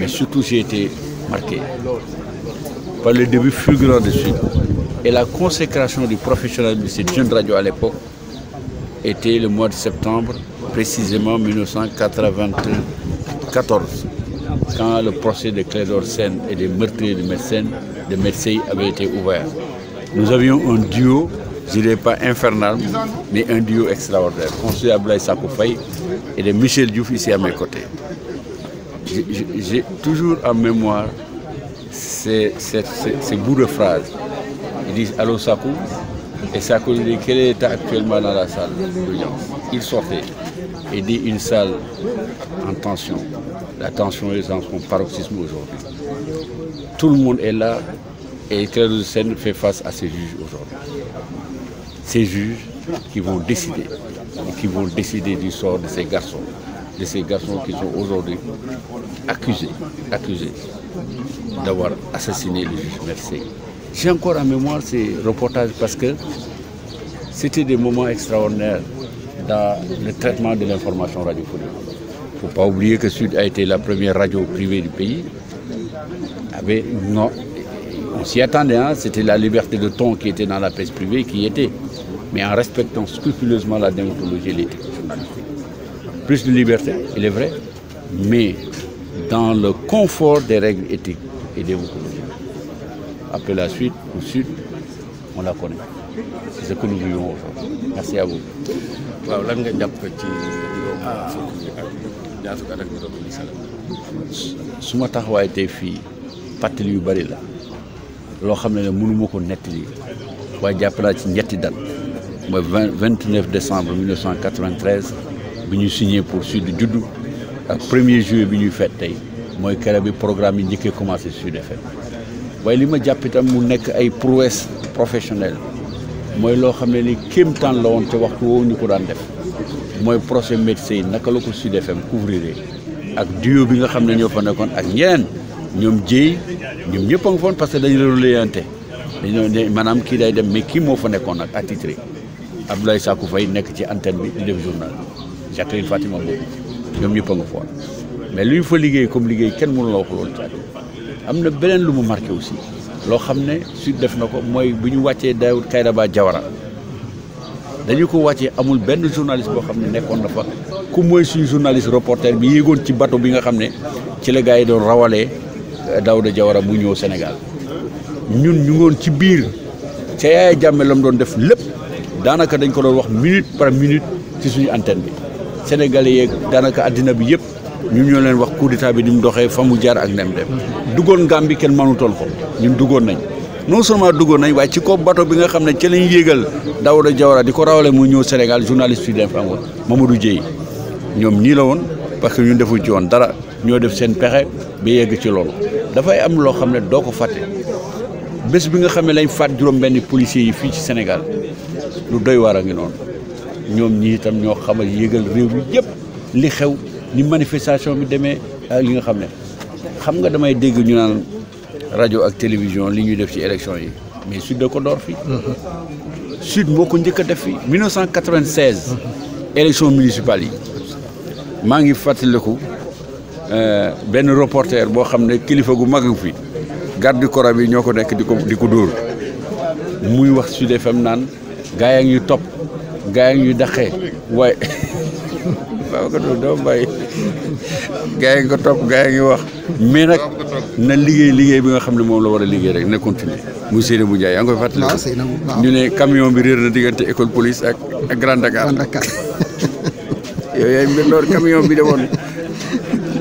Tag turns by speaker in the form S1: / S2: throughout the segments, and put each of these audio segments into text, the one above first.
S1: Mais surtout, j'ai été marqué par le début fulgurant de Sud. Et la consécration du professionnalisme de cette jeune radio à l'époque était le mois de septembre, précisément 1994, quand le procès de Clédor Sène et des meurtriers de Marseille avait été ouvert. Nous avions un duo, je ne dirais pas infernal, mais un duo extraordinaire, conçu à Abdoulaye Sakou Faye et de Michel Diouf ici à mes côtés. J'ai toujours en mémoire ces bouts de phrases. Ils disent « Allô Sakou ?» et Sakou lui dit « Quel est l'état actuellement dans la salle d'audience ?» Il sortait et dit une salle en tension. La tension est dans son paroxysme aujourd'hui. Tout le monde est là et Clédor Sène fait face à ces juges aujourd'hui. Ces juges qui vont décider du sort de ces garçons qui sont aujourd'hui accusés d'avoir assassiné le juge Mercier. J'ai encore en mémoire ces reportages parce que c'était des moments extraordinaires dans le traitement de l'information radiophonique. Il ne faut pas oublier que Sud a été la première radio privée du pays. On s'y attendait, hein? C'était la liberté de ton qui était dans la presse privée qui y était, mais en respectant scrupuleusement la déontologie et l'éthique journalistique. Plus de liberté, il est vrai, mais dans le confort des règles éthiques et déontologiques. Après la suite, au Sud, on la connaît. C'est ce que nous vivons aujourd'hui. Merci à vous. su ma taxawaay tey fii fàttali yu bëri la loo xam ne mënuma ko nettali waaye jàpp naa ci ñetti date mooy 29 décembre 1993 bi ñu signé pour Sud juddu ak 1er juillet bi ñuy fête tey mooy keroog bi programme yi njëkkee commencé Sud FM waaye li ma jàpp itam mu nekk ay prouesse professionnelle mooy loo xam ne ni kéemtaan la woon ca waxtu woowu ñu ko daan def mooy procès médecin yi naka la ko Sud FM couvrir ak duo bi nga xam ne ñoo fa nekkoon ak ñeneen ñoom jéy ñoom ñëpp a nga foon parce que dañu relayante dañoo ne maanaam kii day dem mais kii moo fa nekkoon nag attitré Abdoulaye Sakou Faye nekk ci antenne bi di def journal Jacqueline Fatima boobu ñoom ñëpp a nga foon mais lu ñu fa liggéey comme liggéey kenn mënu la wax loolu ci am na beneen lu mu marqué aussi loo xam ne Sud def na ko mooy bu ñu wàccee Daoud Kayraba Diawara dañu ko wàccee amul benn journaliste boo xam ne nekkoon na fa ku mooy suñu journaliste reporter bi yéegoon ci bateau bi nga xam ne ci la gars yi doon rawalee Daouda Diawara mu ñëw Sénégal ñun ñu ngoon ci biir ca Yaya Jammeh la mu doon def lépp daanaka dañ ko doon wax minute par minute ci suñu antenne bi Sénégalais yeeg daanaka addina bi yëpp ñun ñoo leen wax coup d'état bi ni mu doxee fa mu jaar ak nem dem duggoon Gambie kenn mënutoon ko ñun duggoon nañ non seulement duggoon nañ waaye ci kaw bateau bi nga xam ne ci lañ yéegal Daouda Diawara di ko rawale mu ñëw Sénégal journaliste Sud FM Mamadou Dieye ñoom ñii la woon parce que ñun defu ci woon dara ñoo def seen pexe ba yegg ci loolu dafay am loo xam ne doo ko fàtte bés bi nga xam ne lañ faat juróom-benn policiers yi fii ci Sénégal lu doy waar a ngi noonu ñoom ñii itam ñoo xamal yéegal réew mi yëpp li xew ni manifestation bi demee ak li nga xam ne xam nga damay dégg ñu naan rajo ak télévision li ñuy def ci élection yi mais Sud da ko door fii Sud moo ko njëkk a def fii 1996 élection municipale yi maa ngi fàttaliku benn reporter boo xam ne kilifa gu mag fi garde du corps bi ñoo ko nekk di ko dóor muy wax Sud FM naan gaa yaa ngi topp gaa yaa ngi daqee waaye waaw ko doo bàyyi gaa yi nga topp gaa yi ngi wax mais nag na liggéey bi nga xam ne moom la war a liggéey rek na continuer muy Seynabou Ndiaye yaa ngi koy fàttali ñu ne camion bi réer na diggante école police ak Grand Dakar yooyu yaay mbir loolu camion bi demoon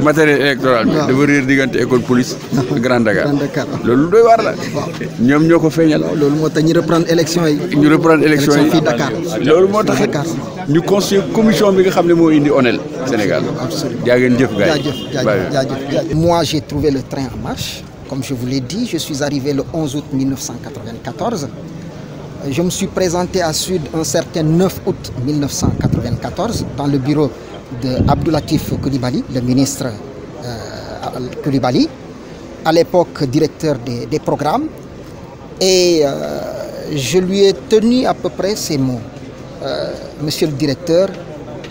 S1: matériel électoral bi dafa réer diggante école police ak Grand Dakar loolu doy waar la ñoom ñoo ko feeñal
S2: loolu moo tax ñu reprendre élection yi fii Dakar
S1: loolu moo tax ñu constitué commission bi nga xam ne moo indi ONEL Sénégal jaa ngeen jëf gars
S2: jaajëf moi j'ai trouvé le train en marche comme je vous l'ai dit je suis arrivé le 11 août 1994 je me suis présenté à Sud un certain 9 août 1994 dans le bureau de Abdou Latif Coulibaly, le ministre Coulibaly, à l'époque directeur des programmes. Et je lui ai tenu à peu près ces mots. Monsieur le directeur,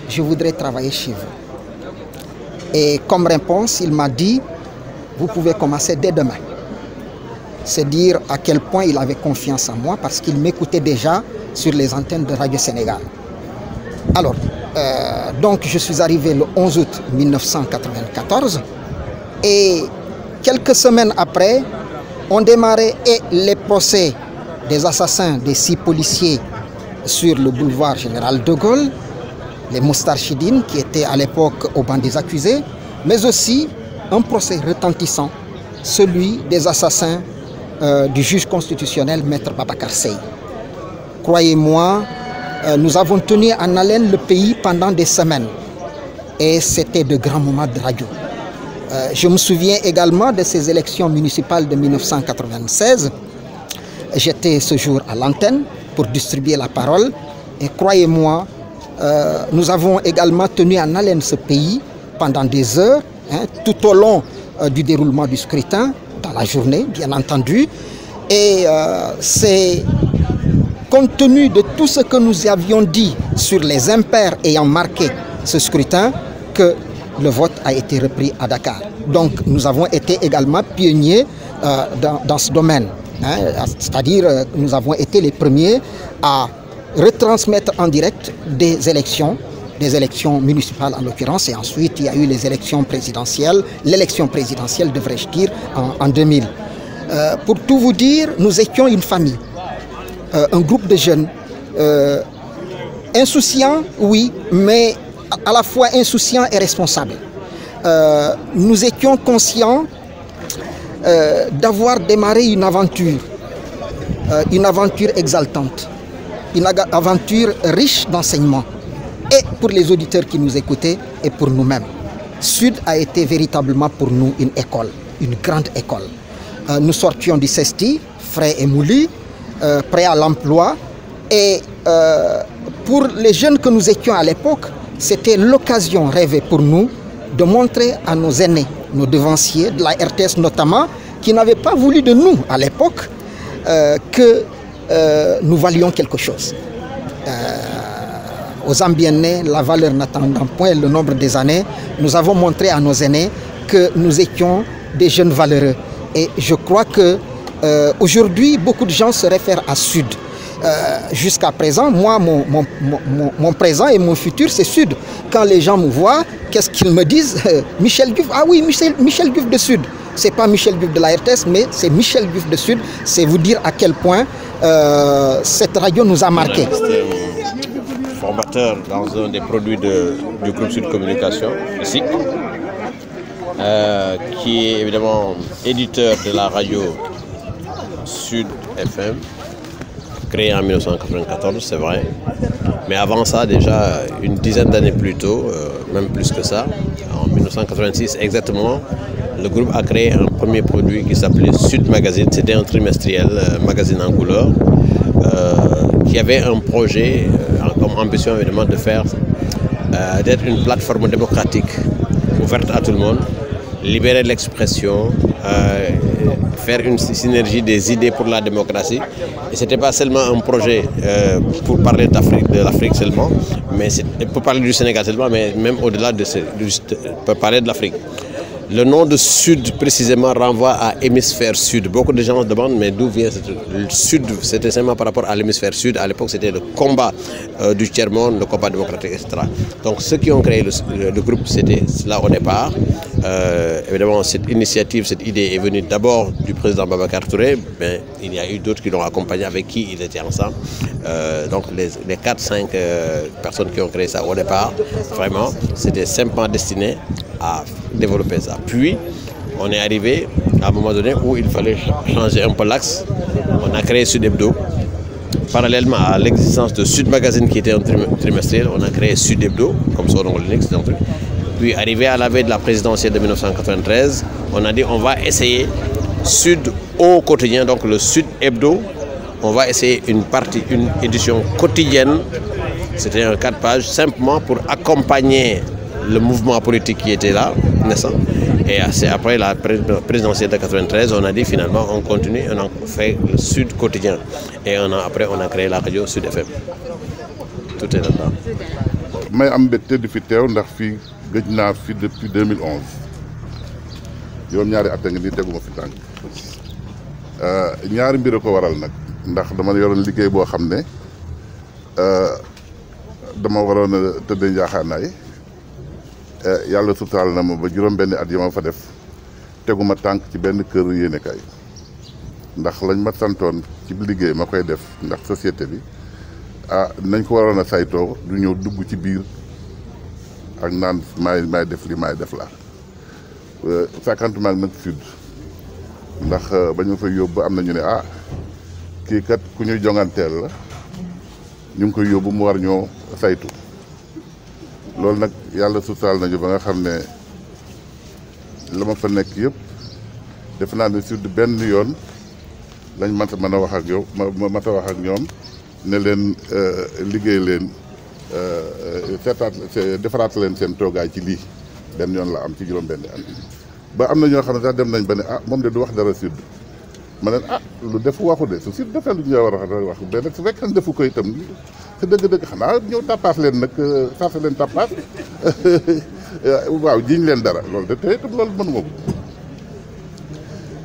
S2: je voudrais travailler chez vous. Et comme réponse, il m'a dit, vous pouvez commencer dès demain. C'est dire à quel point il avait confiance en moi parce qu'il m'écoutait déjà sur les antennes de Radio Sénégal. Alors, donc je suis arrivé le 11 août 1994 et quelques semaines après, on démarrait les procès des assassins des 6 policiers sur le boulevard Général de Gaulle, les Moustarchidines qui étaient à l'époque au banc des accusés, mais aussi un procès retentissant, celui des assassins du juge constitutionnel Maître Babacar Seye. Croyez-moi, nous avons tenu en haleine le pays pendant des semaines et c'était de grands moments de radio. Je me souviens également de ces élections municipales de 1996. J'étais ce jour à l'antenne pour distribuer la parole et croyez-moi, nous avons également tenu en haleine ce pays pendant des heures, tout au long du déroulement du scrutin, dans la journée bien entendu. Et c'est compte tenu de tout ce que nous avions dit sur les impairs ayant marqué ce scrutin que le vote a été repris à Dakar. Donc nous avons été également pionniers dans ce domaine. C'est-à-dire nous avons été les premiers à retransmettre en direct des élections municipales en l'occurrence, et ensuite il y a eu les élections présidentielles, l'élection présidentielle devrais-je dire en 2000. Pour tout vous dire, nous étions une famille, un groupe de jeunes, insouciants, oui, mais à la fois insouciants et responsables. Nous étions conscients d'avoir démarré une aventure exaltante, une aventure riche d'enseignements, et pour les auditeurs qui nous écoutaient et pour nous-mêmes. Sud a été véritablement pour nous une école, une grande école. Nous sortions du CESTI, frais et moulus, prêts à l'emploi, et pour les jeunes que nous étions à l'époque, c'était l'occasion rêvée pour nous de montrer à nos aînés, nos devanciers, de la RTS notamment, qui n'avaient pas voulu de nous à l'époque, que nous valions quelque chose. Aux Zambiennais, la valeur n'attendant point le nombre des années, nous avons montré à nos aînés que nous étions des jeunes valeureux. Et je crois que aujourd'hui, beaucoup de gens se réfèrent à Sud. Jusqu'à présent, moi, mon présent et mon futur, c'est Sud. Quand les gens me voient, qu'est-ce qu'ils me disent? Michel Diouf, ah oui, Michel Diouf de Sud. Ce n'est pas Michel Diouf de la RTS, mais c'est Michel Diouf de Sud. C'est vous dire à quel point cette radio nous a marqués.
S3: Formateur dans un des produits du groupe Sud Communication, le SIC, qui est évidemment éditeur de la radio Sud FM, créé en 1994, c'est vrai. Mais avant ça, déjà une dizaine d'années plus tôt, même plus que ça, en 1986 exactement, le groupe a créé un premier produit qui s'appelait Sud Magazine. C'était un trimestriel, magazine en couleur, qui avait un projet comme ambition évidemment de faire, d'être une plateforme démocratique, ouverte à tout le monde, libérer l'expression, faire une synergie des idées pour la démocratie. Et ce n'était pas seulement un projet pour parler de l'Afrique seulement, mais pour parler du Sénégal seulement, mais même au-delà pour parler de l'Afrique. Le nom de Sud précisément renvoie à hémisphère sud. Beaucoup de gens se demandent mais d'où vient le Sud. C'était seulement par rapport à l'hémisphère sud. À l'époque c'était le combat du tiers-monde, le combat démocratique, etc. Donc ceux qui ont créé le groupe, c'était cela au départ. Évidemment cette initiative, cette idée est venue d'abord du président Babacar Touré, mais il y a eu d'autres qui l'ont accompagné, avec qui ils étaient ensemble. Donc les 4-5 personnes qui ont créé ça au départ, vraiment, c'était simplement destiné à développer ça. Puis, on est arrivé à un moment donné où il fallait changer un peu l'axe. On a créé Sud Hebdo. Parallèlement à l'existence de Sud Magazine qui était un trimestriel, on a créé Sud Hebdo, comme son nom l'indique. Puis, arrivé à la veille de la présidentielle de 1993, on a dit on va essayer Sud au quotidien, donc le Sud Hebdo. On va essayer une édition quotidienne. C'était un 4 pages, simplement pour accompagner le mouvement politique qui était là, naissant. Et c'est après la présidentielle de 1993, on a dit finalement on continue, on a fait le Sud quotidien. Et après on a créé la radio Sud FM. Tout est là-dedans.
S4: Je suis depuis 2011. juróom-ñaari at a ngi nii teguma fi tànk ñaari mbir a ko waral nag ndax dama yoroon liggéey boo xam ne dama waroon a tëddee njaaxaanaay yàlla sutaal na ma ba juróom-benni at yi ma fa def teguma tànk ci benn kër yéenekaay ndax lañ ma santoon ci liggéey ma koy def ndax société bi nañ ko waroon a saytoo du ñëw dugg ci biir ak naan maay def li maay def la fekkantumaak nag sud ndax ba ñu fay yóbbu am na ñu ne kii kat ku ñuy jonganteel la ñu ngi koy yóbbu mu war ñoo saytu loolu nag yàlla sutaal nañu ba nga xam ne la ma fa nekk yëpp def naa ne sud benn yoon lañ mën a wax ak yow ma mat a wax ak ñoom ne leen liggéey leen seetaat defaraat leen seen toogaay ci lii benn yoon la am ci juróom-benni at ba am na ñoo xam ne sax dem nañ ba ne moom de du wax dara sud ma ne lu defu waxu de su sud defee lu ñu war a wax mais nag su fekkee defu ko itam te dëgg-dëgg xanaa ñëw tappaas leen nag sarse leen tappaas waaw jiñ leen dara loolu de te itam loolu mënuma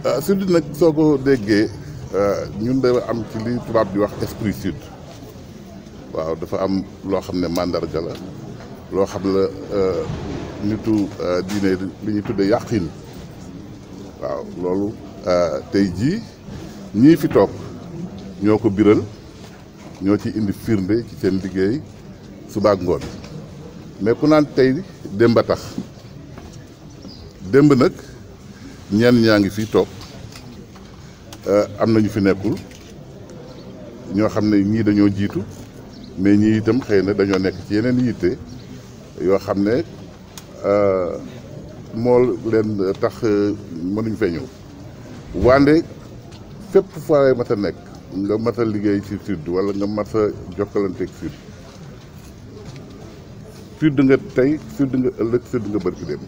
S4: ko sud nag soo ko déggee ñun da am ci li tubaab di wax esprit sud waaw dafa am loo xam ne mandarga la loo xam la nitu diine li ñuy tudde yàqin waaw loolu tey jii ñii fi toog ñoo ko biral ñoo ci indi firnde ci seen liggéey suba ak ngoon mais ku naan tey démb a tax démb nag ñenn ñaa ngi fii toog am na ñu fi nekkul ñoo xam ne ñii dañoo jiitu mais ñii itam xëy na dañoo nekk ci yeneen yitte yoo xam ne moo leen tax mënuñ fee ñëw wande fépp foo mat a nekk nga mat a liggéey ci sud wala nga mat a jokkalanteeg sud nga tey sud nga ëllëg sud nga bërki dem